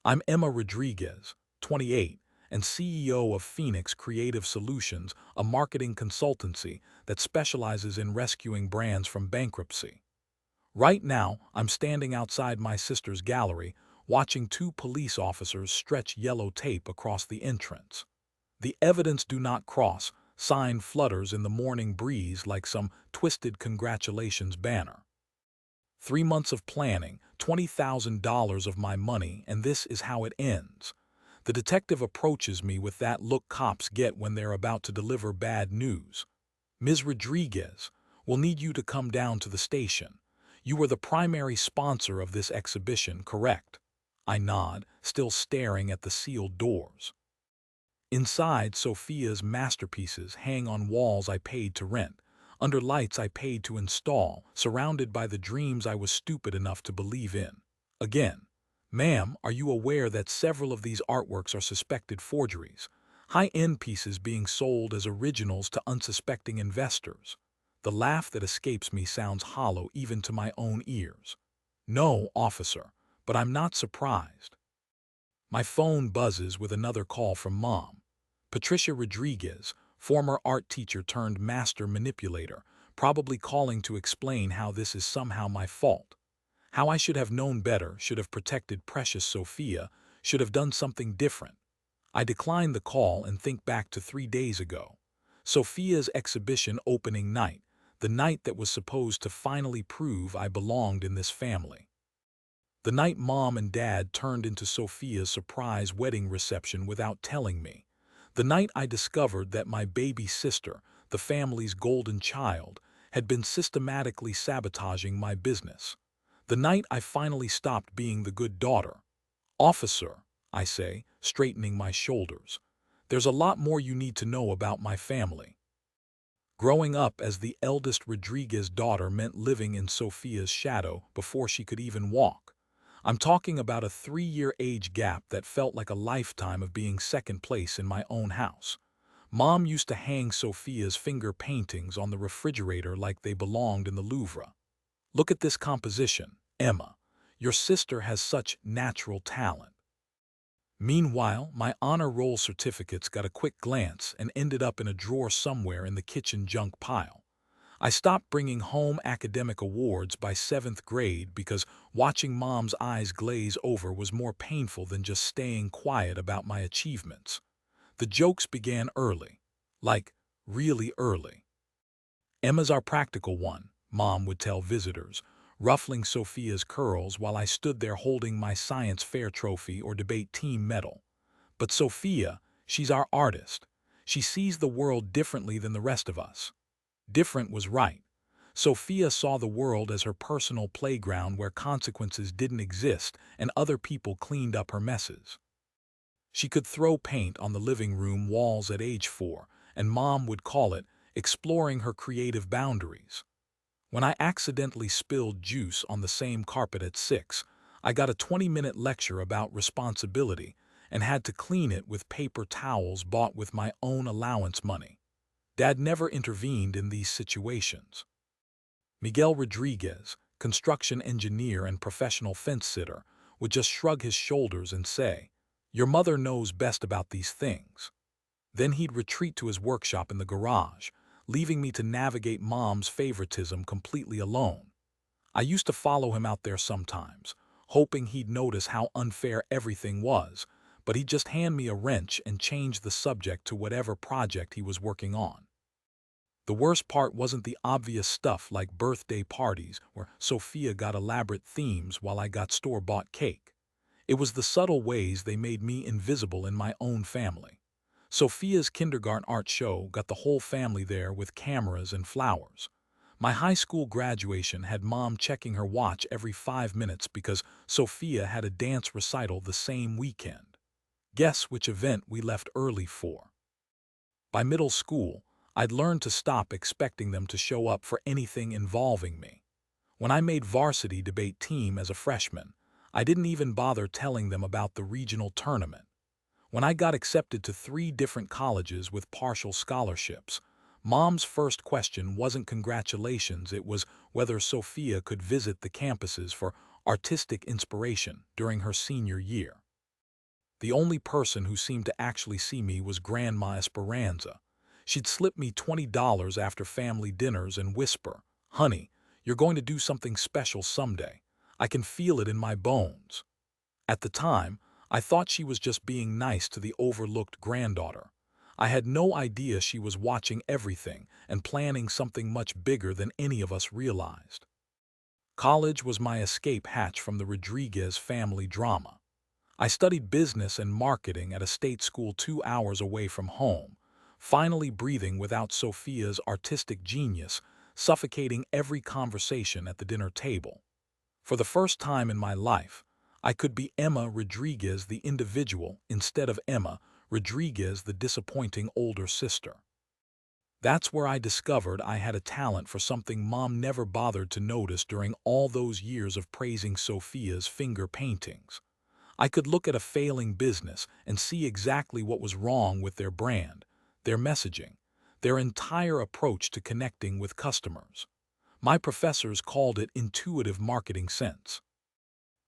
I'm Emma Rodriguez, 28, and CEO of Phoenix Creative Solutions, a marketing consultancy that specializes in rescuing brands from bankruptcy. Right now, I'm standing outside my sister's gallery, watching two police officers stretch yellow tape across the entrance. The evidence do not cross sign flutters in the morning breeze like some twisted congratulations banner. 3 months of planning, $20,000 of my money, and this is how it ends. The detective approaches me with that look cops get when they're about to deliver bad news. Ms. Rodriguez, we'll need you to come down to the station. You were the primary sponsor of this exhibition, correct? I nod, still staring at the sealed doors. Inside, Sophia's masterpieces hang on walls I paid to rent, under lights I paid to install, surrounded by the dreams I was stupid enough to believe in. Again, ma'am, are you aware that several of these artworks are suspected forgeries? High-end pieces being sold as originals to unsuspecting investors. The laugh that escapes me sounds hollow even to my own ears. No, officer, but I'm not surprised. My phone buzzes with another call from Mom. Patricia Rodriguez, former art teacher turned master manipulator, probably calling to explain how this is somehow my fault. How I should have known better, should have protected precious Sophia, should have done something different. I decline the call and think back to 3 days ago. Sophia's exhibition opening night, the night that was supposed to finally prove I belonged in this family. The night Mom and Dad turned into Sophia's surprise wedding reception without telling me. The night I discovered that my baby sister, the family's golden child, had been systematically sabotaging my business. The night I finally stopped being the good daughter. Officer, I say, straightening my shoulders, there's a lot more you need to know about my family. Growing up as the eldest Rodriguez daughter meant living in Sophia's shadow before she could even walk. I'm talking about a 3-year age gap that felt like a lifetime of being second place in my own house. Mom used to hang Sophia's finger paintings on the refrigerator like they belonged in the Louvre. Look at this composition, Emma. Your sister has such natural talent. Meanwhile, my honor roll certificates got a quick glance and ended up in a drawer somewhere in the kitchen junk pile. I stopped bringing home academic awards by 7th grade because watching Mom's eyes glaze over was more painful than just staying quiet about my achievements. The jokes began early, like really early. Emma's our practical one, Mom would tell visitors, ruffling Sophia's curls while I stood there holding my science fair trophy or debate team medal. But Sophia, she's our artist. She sees the world differently than the rest of us. Different was right. Sophia saw the world as her personal playground where consequences didn't exist and other people cleaned up her messes. She could throw paint on the living room walls at age 4, and Mom would call it exploring her creative boundaries. When I accidentally spilled juice on the same carpet at 6, I got a 20-minute lecture about responsibility and had to clean it with paper towels bought with my own allowance money. Dad never intervened in these situations. Miguel Rodriguez, construction engineer and professional fence-sitter, would just shrug his shoulders and say, "Your mother knows best about these things." Then he'd retreat to his workshop in the garage, leaving me to navigate Mom's favoritism completely alone. I used to follow him out there sometimes, hoping he'd notice how unfair everything was, but he'd just hand me a wrench and change the subject to whatever project he was working on. The worst part wasn't the obvious stuff like birthday parties where Sophia got elaborate themes while I got store-bought cake. It was the subtle ways they made me invisible in my own family. Sophia's kindergarten art show got the whole family there with cameras and flowers. My high school graduation had Mom checking her watch every 5 minutes because Sophia had a dance recital the same weekend. Guess which event we left early for? By middle school, I'd learned to stop expecting them to show up for anything involving me. When I made varsity debate team as a freshman, I didn't even bother telling them about the regional tournament. When I got accepted to 3 different colleges with partial scholarships, Mom's first question wasn't congratulations, it was whether Sophia could visit the campuses for artistic inspiration during her senior year. The only person who seemed to actually see me was Grandma Esperanza. She'd slip me $20 after family dinners and whisper, "Honey, you're going to do something special someday. I can feel it in my bones." At the time, I thought she was just being nice to the overlooked granddaughter. I had no idea she was watching everything and planning something much bigger than any of us realized. College was my escape hatch from the Rodriguez family drama. I studied business and marketing at a state school 2 hours away from home, finally breathing without Sophia's artistic genius, suffocating every conversation at the dinner table. For the first time in my life, I could be Emma Rodriguez the individual instead of Emma Rodriguez the disappointing older sister. That's where I discovered I had a talent for something Mom never bothered to notice during all those years of praising Sophia's finger paintings. I could look at a failing business and see exactly what was wrong with their brand, their messaging, their entire approach to connecting with customers. My professors called it intuitive marketing sense.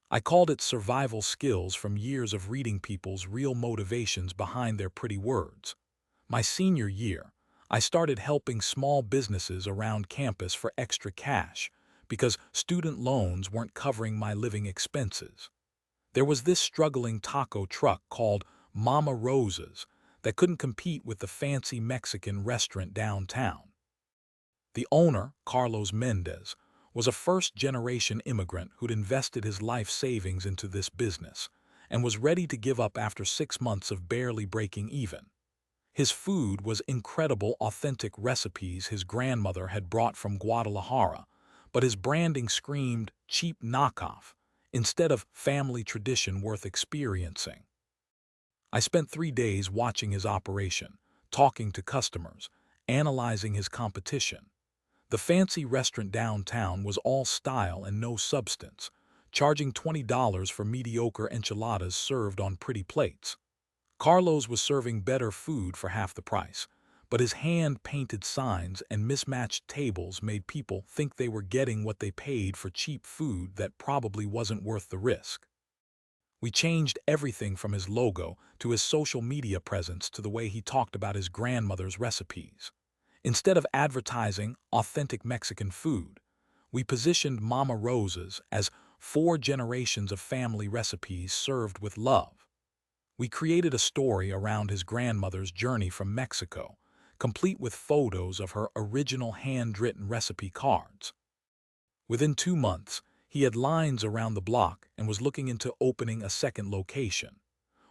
I called it survival skills from years of reading people's real motivations behind their pretty words. My senior year, I started helping small businesses around campus for extra cash because student loans weren't covering my living expenses. There was this struggling taco truck called Mama Rosa's that couldn't compete with the fancy Mexican restaurant downtown. The owner, Carlos Mendez, was a first-generation immigrant who'd invested his life savings into this business and was ready to give up after 6 months of barely breaking even. His food was incredible, authentic recipes his grandmother had brought from Guadalajara, but his branding screamed cheap knockoff instead of family tradition worth experiencing. I spent 3 days watching his operation, talking to customers, analyzing his competition. The fancy restaurant downtown was all style and no substance, charging $20 for mediocre enchiladas served on pretty plates. Carlos was serving better food for half the price, but his hand-painted signs and mismatched tables made people think they were getting what they paid for cheap food that probably wasn't worth the risk. We changed everything from his logo to his social media presence to the way he talked about his grandmother's recipes. Instead of advertising authentic Mexican food, we positioned Mama Rosa's as 4 generations of family recipes served with love. We created a story around his grandmother's journey from Mexico, complete with photos of her original handwritten recipe cards. Within 2 months, he had lines around the block and was looking into opening a second location.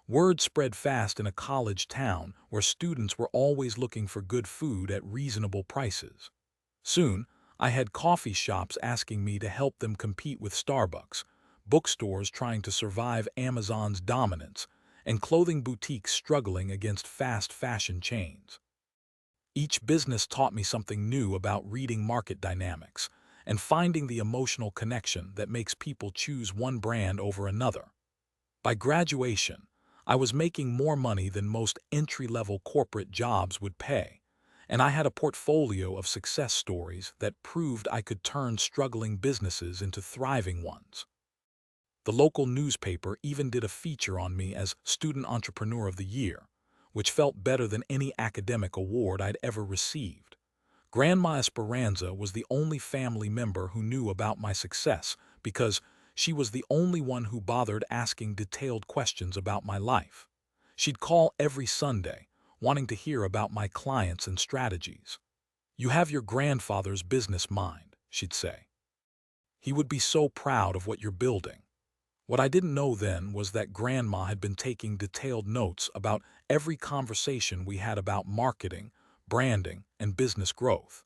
Word spread fast in a college town where students were always looking for good food at reasonable prices. Soon, I had coffee shops asking me to help them compete with Starbucks, bookstores trying to survive Amazon's dominance, and clothing boutiques struggling against fast fashion chains. Each business taught me something new about reading market dynamics and finding the emotional connection that makes people choose one brand over another. By graduation, I was making more money than most entry-level corporate jobs would pay, and I had a portfolio of success stories that proved I could turn struggling businesses into thriving ones. The local newspaper even did a feature on me as Student Entrepreneur of the Year, which felt better than any academic award I'd ever received. Grandma Esperanza was the only family member who knew about my success because she was the only one who bothered asking detailed questions about my life. She'd call every Sunday, wanting to hear about my clients and strategies. "You have your grandfather's business mind," she'd say. "He would be so proud of what you're building." What I didn't know then was that Grandma had been taking detailed notes about every conversation we had about marketing, branding, and business growth.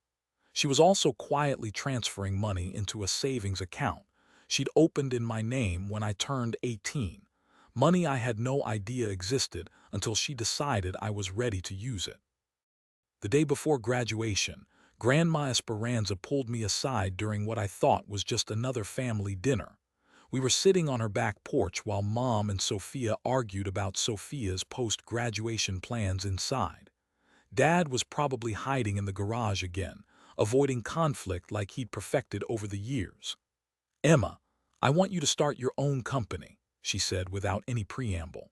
She was also quietly transferring money into a savings account she'd opened in my name when I turned 18, money I had no idea existed until she decided I was ready to use it. The day before graduation, Grandma Esperanza pulled me aside during what I thought was just another family dinner. We were sitting on her back porch while Mom and Sophia argued about Sophia's post-graduation plans inside. Dad was probably hiding in the garage again, avoiding conflict like he'd perfected over the years. "Emma, I want you to start your own company," she said without any preamble.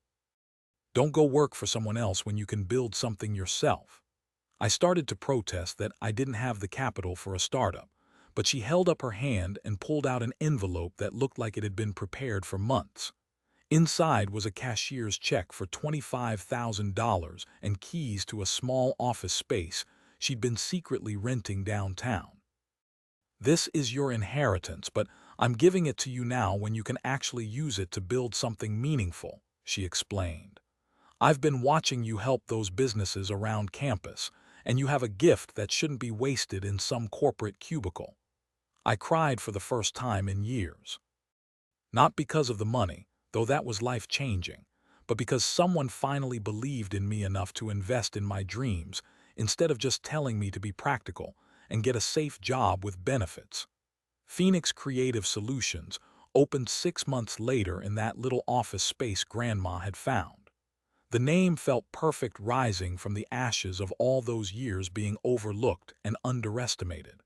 Don't go work for someone else when you can build something yourself. I started to protest that I didn't have the capital for a startup, but she held up her hand and pulled out an envelope that looked like it had been prepared for months. Inside was a cashier's check for $25,000 and keys to a small office space she'd been secretly renting downtown. This is your inheritance, but I'm giving it to you now when you can actually use it to build something meaningful, she explained. I've been watching you help those businesses around campus, and you have a gift that shouldn't be wasted in some corporate cubicle. I cried for the first time in years. Not because of the money, though that was life-changing, but because someone finally believed in me enough to invest in my dreams instead of just telling me to be practical and get a safe job with benefits. Phoenix Creative Solutions opened 6 months later in that little office space Grandma had found. The name felt perfect, rising from the ashes of all those years being overlooked and underestimated.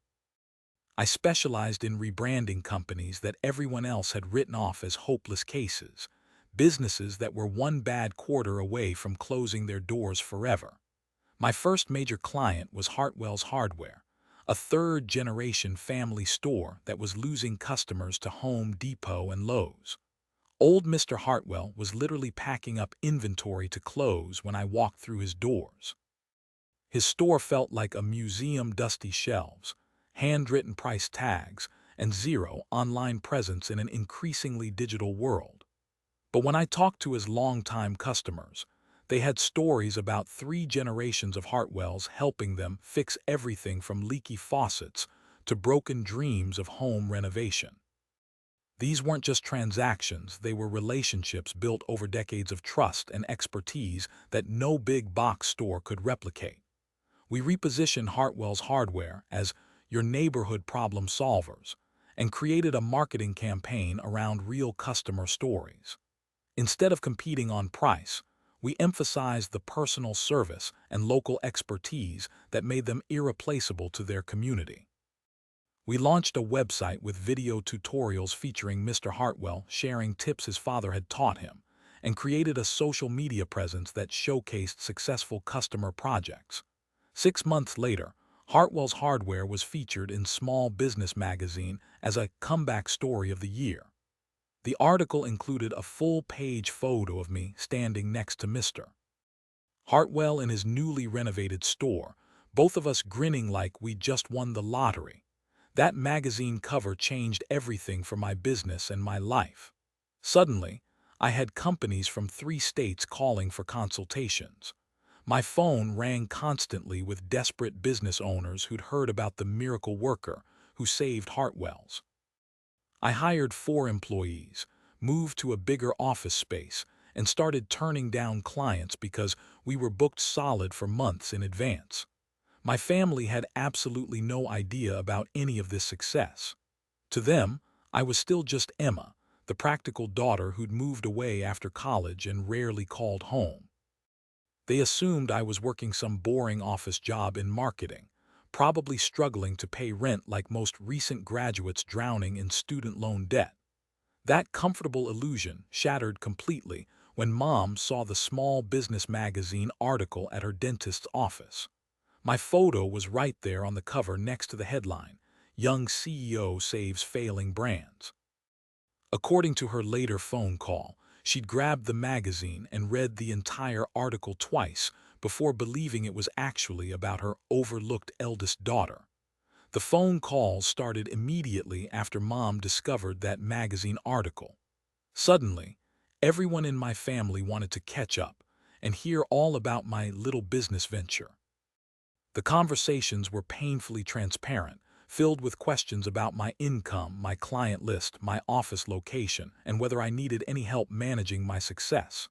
I specialized in rebranding companies that everyone else had written off as hopeless cases, businesses that were one bad quarter away from closing their doors forever. My first major client was Hartwell's Hardware, a third-generation family store that was losing customers to Home Depot and Lowe's. Old Mr. Hartwell was literally packing up inventory to close when I walked through his doors. His store felt like a museum: dusty shelves, handwritten price tags, and zero online presence in an increasingly digital world. But when I talked to his longtime customers, they had stories about 3 generations of Hartwells helping them fix everything from leaky faucets to broken dreams of home renovation. These weren't just transactions, they were relationships built over decades of trust and expertise that no big box store could replicate. We repositioned Hartwell's Hardware as your neighborhood problem solvers and created a marketing campaign around real customer stories. Instead of competing on price, we emphasized the personal service and local expertise that made them irreplaceable to their community. We launched a website with video tutorials featuring Mr. Hartwell sharing tips his father had taught him, and created a social media presence that showcased successful customer projects. 6 months later, Hartwell's Hardware was featured in Small Business Magazine as a comeback story of the year. The article included a full-page photo of me standing next to Mr. Hartwell in his newly renovated store, both of us grinning like we just won the lottery. That magazine cover changed everything for my business and my life. Suddenly, I had companies from 3 states calling for consultations. My phone rang constantly with desperate business owners who'd heard about the miracle worker who saved Hartwell's. I hired 4 employees, moved to a bigger office space, and started turning down clients because we were booked solid for months in advance. My family had absolutely no idea about any of this success. To them, I was still just Emma, the practical daughter who'd moved away after college and rarely called home. They assumed I was working some boring office job in marketing, probably struggling to pay rent like most recent graduates drowning in student loan debt. That comfortable illusion shattered completely when Mom saw the Small Business Magazine article at her dentist's office. My photo was right there on the cover next to the headline, "Young CEO Saves Failing Brands." According to her later phone call, she'd grabbed the magazine and read the entire article twice before believing it was actually about her overlooked eldest daughter. The phone calls started immediately after Mom discovered that magazine article. Suddenly, everyone in my family wanted to catch up and hear all about my little business venture. The conversations were painfully transparent, filled with questions about my income, my client list, my office location, and whether I needed any help managing my success.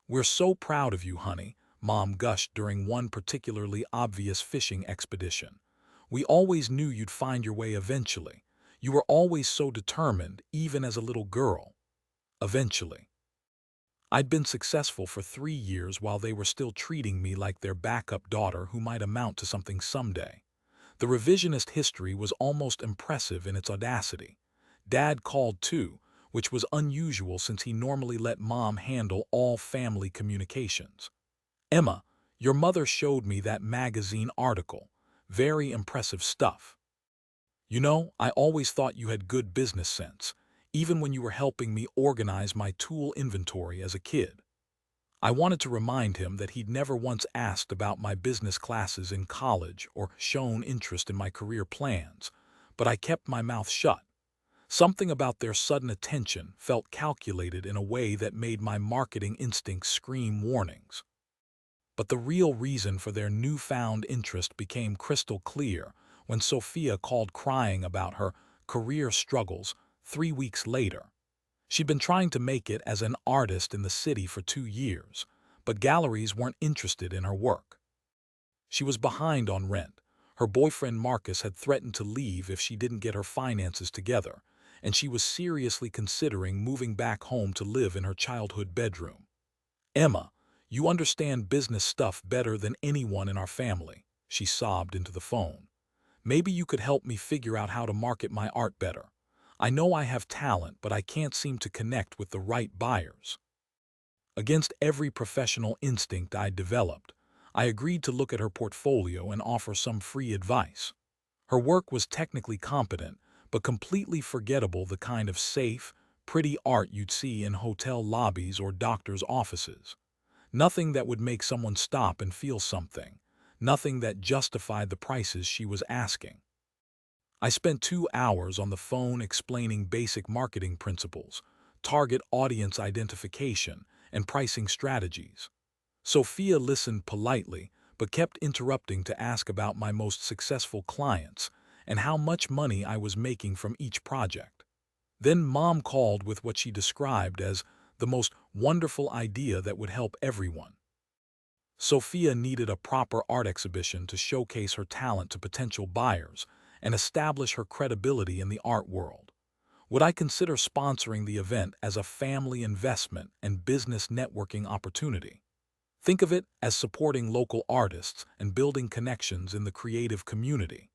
"We're so proud of you, honey," Mom gushed during one particularly obvious fishing expedition. "We always knew you'd find your way eventually. You were always so determined, even as a little girl." Eventually. I'd been successful for 3 years while they were still treating me like their backup daughter who might amount to something someday. The revisionist history was almost impressive in its audacity. "Dad called too. which was unusual since he normally let Mom handle all family communications. "Emma, your mother showed me that magazine article. Very impressive stuff. You know, I always thought you had good business sense, even when you were helping me organize my tool inventory as a kid." I wanted to remind him that he'd never once asked about my business classes in college or shown interest in my career plans, but I kept my mouth shut. Something about their sudden attention felt calculated in a way that made my marketing instincts scream warnings. But the real reason for their newfound interest became crystal clear when Sophia called crying about her career struggles 3 weeks later. She'd been trying to make it as an artist in the city for 2 years, but galleries weren't interested in her work. She was behind on rent. Her boyfriend Marcus had threatened to leave if she didn't get her finances together, and she was seriously considering moving back home to live in her childhood bedroom. "Emma, you understand business stuff better than anyone in our family," she sobbed into the phone. "Maybe you could help me figure out how to market my art better. I know I have talent, but I can't seem to connect with the right buyers." Against every professional instinct I'd developed, I agreed to look at her portfolio and offer some free advice. Her work was technically competent, but completely forgettable, the kind of safe, pretty art you'd see in hotel lobbies or doctors' offices. Nothing that would make someone stop and feel something. Nothing that justified the prices she was asking. I spent 2 hours on the phone explaining basic marketing principles, target audience identification, and pricing strategies. Sophia listened politely, but kept interrupting to ask about my most successful clients and how much money I was making from each project. Then Mom called with what she described as the most wonderful idea that would help everyone. Sophia needed a proper art exhibition to showcase her talent to potential buyers and establish her credibility in the art world. Would I consider sponsoring the event as a family investment and business networking opportunity? Think of it as supporting local artists and building connections in the creative community.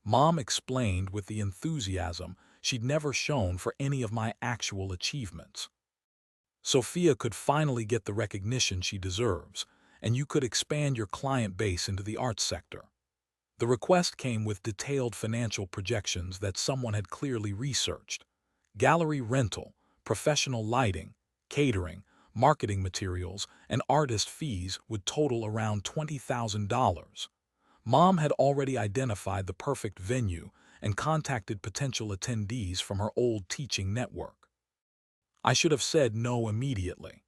Mom explained with the enthusiasm she'd never shown for any of my actual achievements. Sophia could finally get the recognition she deserves, and you could expand your client base into the arts sector. The request came with detailed financial projections that someone had clearly researched. Gallery rental, professional lighting, catering, marketing materials, and artist fees would total around $20,000. Mom had already identified the perfect venue and contacted potential attendees from her old teaching network. I should have said no immediately.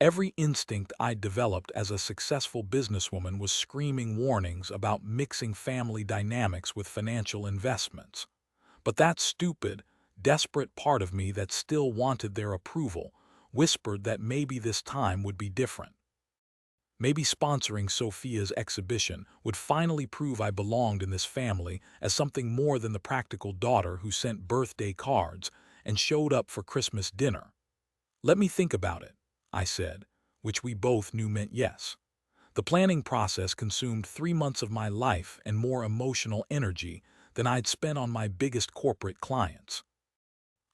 Every instinct I'd developed as a successful businesswoman was screaming warnings about mixing family dynamics with financial investments. But that stupid, desperate part of me that still wanted their approval whispered that maybe this time would be different. Maybe sponsoring Sophia's exhibition would finally prove I belonged in this family as something more than the practical daughter who sent birthday cards and showed up for Christmas dinner. "Let me think about it," I said, which we both knew meant yes. The planning process consumed 3 months of my life and more emotional energy than I'd spent on my biggest corporate clients.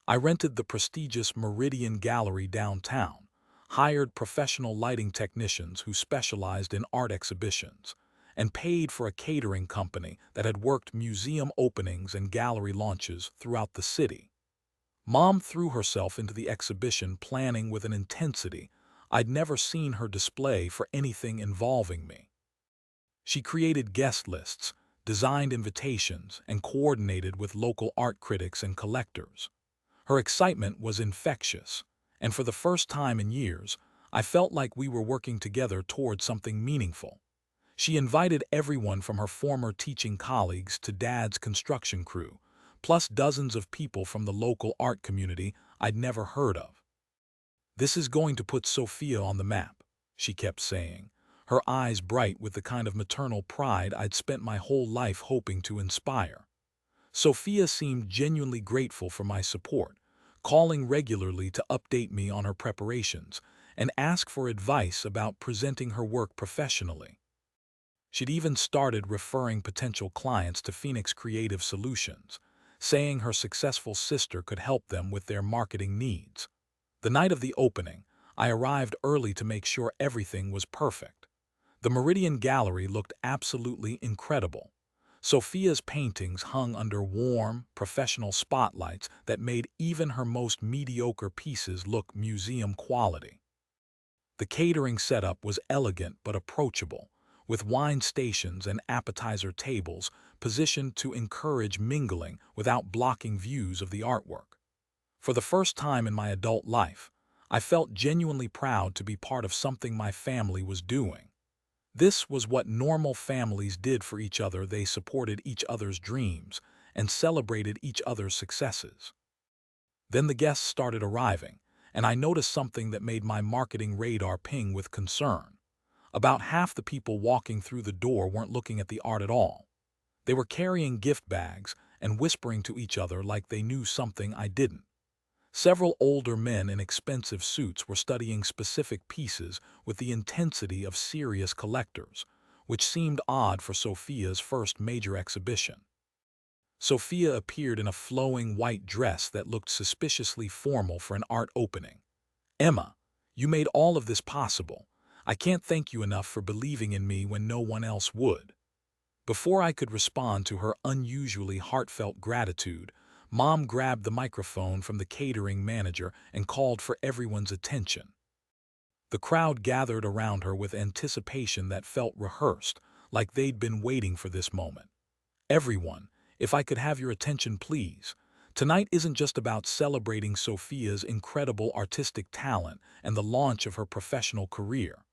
I rented the prestigious Meridian Gallery downtown, hired professional lighting technicians who specialized in art exhibitions, and paid for a catering company that had worked museum openings and gallery launches throughout the city. Mom threw herself into the exhibition planning with an intensity I'd never seen her display for anything involving me. She created guest lists, designed invitations, and coordinated with local art critics and collectors. Her excitement was infectious, and for the first time in years, I felt like we were working together towards something meaningful. She invited everyone from her former teaching colleagues to Dad's construction crew, plus dozens of people from the local art community I'd never heard of. "This is going to put Sophia on the map," she kept saying, her eyes bright with the kind of maternal pride I'd spent my whole life hoping to inspire. Sophia seemed genuinely grateful for my support, calling regularly to update me on her preparations and ask for advice about presenting her work professionally. She'd even started referring potential clients to Phoenix Creative Solutions, saying her successful sister could help them with their marketing needs. The night of the opening, I arrived early to make sure everything was perfect. The Meridian Gallery looked absolutely incredible. Sophia's paintings hung under warm, professional spotlights that made even her most mediocre pieces look museum quality. The catering setup was elegant but approachable, with wine stations and appetizer tables positioned to encourage mingling without blocking views of the artwork. For the first time in my adult life, I felt genuinely proud to be part of something my family was doing. This was what normal families did for each other. They supported each other's dreams and celebrated each other's successes. Then the guests started arriving, and I noticed something that made my marketing radar ping with concern. About half the people walking through the door weren't looking at the art at all. They were carrying gift bags and whispering to each other like they knew something I didn't. Several older men in expensive suits were studying specific pieces with the intensity of serious collectors, which seemed odd for Sophia's first major exhibition. Sophia appeared in a flowing white dress that looked suspiciously formal for an art opening. "Emma, you made all of this possible. I can't thank you enough for believing in me when no one else would." Before I could respond to her unusually heartfelt gratitude, Mom grabbed the microphone from the catering manager and called for everyone's attention. The crowd gathered around her with anticipation that felt rehearsed, like they'd been waiting for this moment. "Everyone, if I could have your attention, please. Tonight isn't just about celebrating Sophia's incredible artistic talent and the launch of her professional career."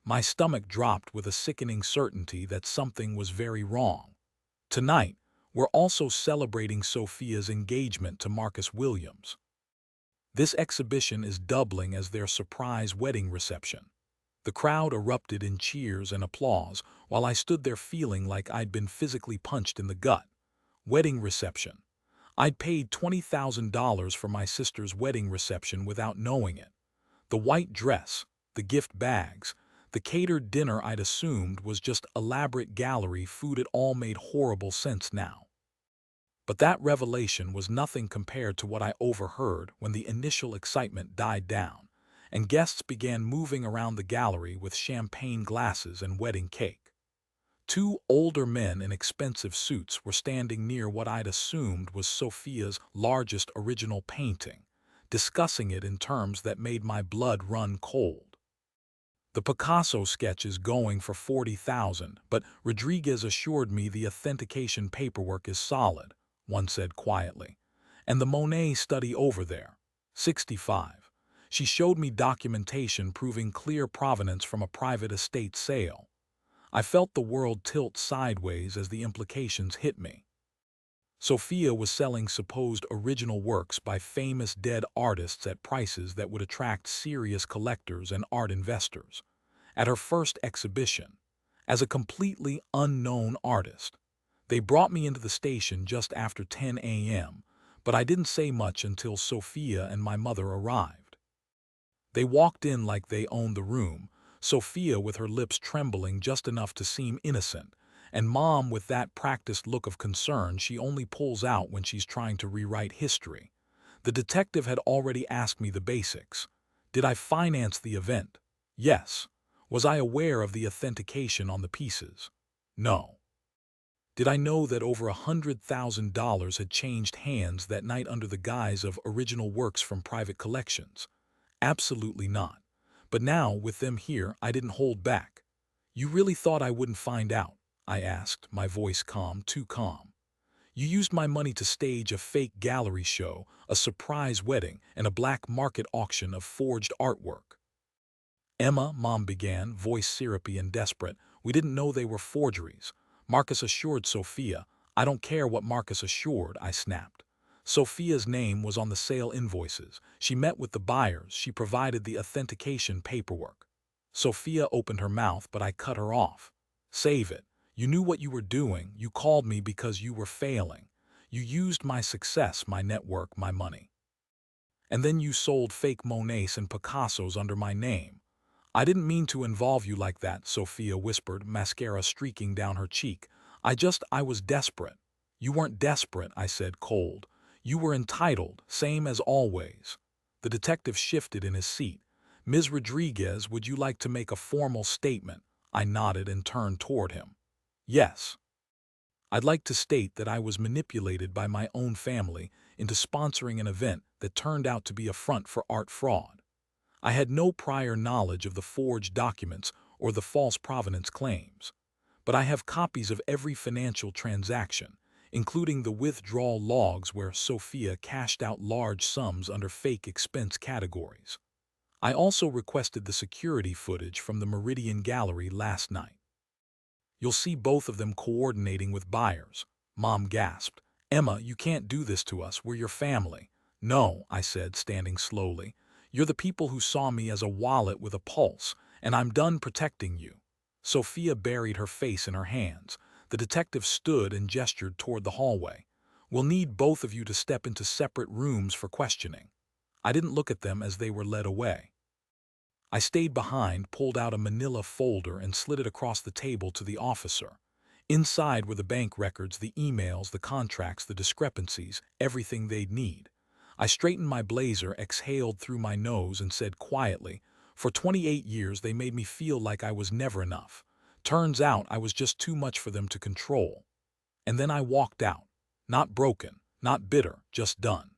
My stomach dropped with a sickening certainty that something was very wrong. "Tonight, we're also celebrating Sophia's engagement to Marcus Williams. This exhibition is doubling as their surprise wedding reception." The crowd erupted in cheers and applause while I stood there feeling like I'd been physically punched in the gut. Wedding reception. I'd paid $20,000 for my sister's wedding reception without knowing it. The white dress, the gift bags, the catered dinner I'd assumed was just elaborate gallery food. It all made horrible sense now. But that revelation was nothing compared to what I overheard when the initial excitement died down, and guests began moving around the gallery with champagne glasses and wedding cake. Two older men in expensive suits were standing near what I'd assumed was Sophia's largest original painting, discussing it in terms that made my blood run cold. "The Picasso sketch is going for $40,000, but Rodriguez assured me the authentication paperwork is solid," one said quietly. "And the Monet study over there, $65. She showed me documentation proving clear provenance from a private estate sale." I felt the world tilt sideways as the implications hit me. Sophia was selling supposed original works by famous dead artists at prices that would attract serious collectors and art investors. At her first exhibition, as a completely unknown artist, they brought me into the station just after 10 a.m., but I didn't say much until Sophia and my mother arrived. They walked in like they owned the room, Sophia with her lips trembling just enough to seem innocent, and Mom with that practiced look of concern she only pulls out when she's trying to rewrite history. The detective had already asked me the basics. Did I finance the event? Yes. Was I aware of the authentication on the pieces? No. Did I know that over $100,000 had changed hands that night under the guise of original works from private collections? Absolutely not. But now, with them here, I didn't hold back. "You really thought I wouldn't find out?" I asked, my voice calm, too calm. "You used my money to stage a fake gallery show, a surprise wedding, and a black market auction of forged artwork." "Emma," Mom began, voice syrupy and desperate, "we didn't know they were forgeries. Marcus assured Sophia." "I don't care what Marcus assured," I snapped. "Sophia's name was on the sale invoices. She met with the buyers. She provided the authentication paperwork." Sophia opened her mouth, but I cut her off. "Save it. You knew what you were doing. You called me because you were failing. You used my success, my network, my money. And then you sold fake Monets and Picassos under my name." "I didn't mean to involve you like that," Sophia whispered, mascara streaking down her cheek. I was desperate. You weren't desperate, I said, cold. You were entitled, same as always. The detective shifted in his seat. Ms. Rodriguez, would you like to make a formal statement? I nodded and turned toward him. Yes. I'd like to state that I was manipulated by my own family into sponsoring an event that turned out to be a front for art fraud. I had no prior knowledge of the forged documents or the false provenance claims, but I have copies of every financial transaction, including the withdrawal logs where Sophia cashed out large sums under fake expense categories. I also requested the security footage from the Meridian Gallery last night. You'll see both of them coordinating with buyers. Mom gasped. Emma, you can't do this to us. We're your family. No, I said, standing slowly. You're the people who saw me as a wallet with a pulse, and I'm done protecting you. Sophia buried her face in her hands. The detective stood and gestured toward the hallway. We'll need both of you to step into separate rooms for questioning. I didn't look at them as they were led away. I stayed behind, pulled out a manila folder and slid it across the table to the officer. Inside were the bank records, the emails, the contracts, the discrepancies, everything they'd need. I straightened my blazer, exhaled through my nose, and said quietly, for 28 years they made me feel like I was never enough. Turns out I was just too much for them to control. And then I walked out. Not broken, not bitter, just done.